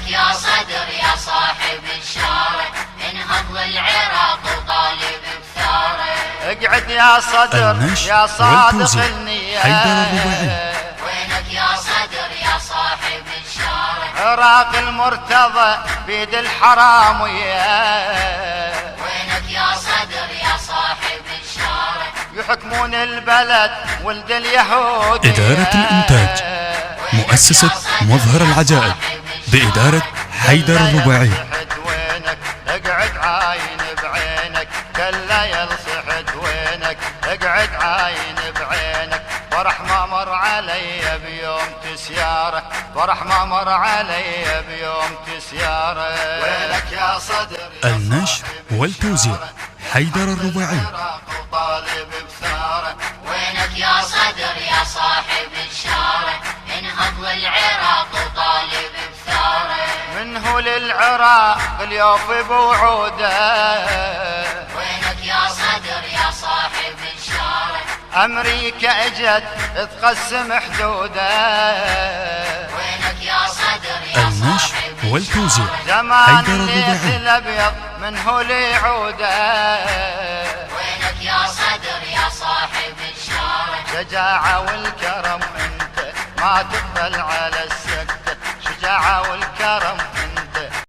وينك يا صدر يا صاحب الشارع، انهض للعراق وطالب بثاره. اقعد يا صدر يا صادق النية، وينك يا صدر يا صاحب الشارع، عراق المرتضى بيد الحرام وياه. وينك يا صدر يا صاحب الشارع، يحكمون البلد ولد اليهود. إدارة الإنتاج مؤسسة مظهر العجائب بإدارة حيدر الرباعي. وينك اقعد عاين بعينك، كلا يلصحت وينك اقعد عاين بعينك. فرح ما مر علي بيوم تسياره، فرح ما مر علي بيوم تسياره. وينك يا صدر النشر والتوزيع حيدر الرباعي. طالب بثاره. وينك يا صدر يا صاحب الشارع، انهض للعراق وطالب بثاره. منه للعراق اليوف بوعوده، وينك يا صدر يا صاحب الشارع، أمريكا اجت تقسم حدوده. وينك يا صدر يا النشر صاحب والتوزيع زمان حيدر الليث الرباعي. الأبيض منه ليعوده. وينك يا صدر يا صاحب الشارع، شجاعة والكرم انت ما تقبل على السكتة، شجاعة والكرم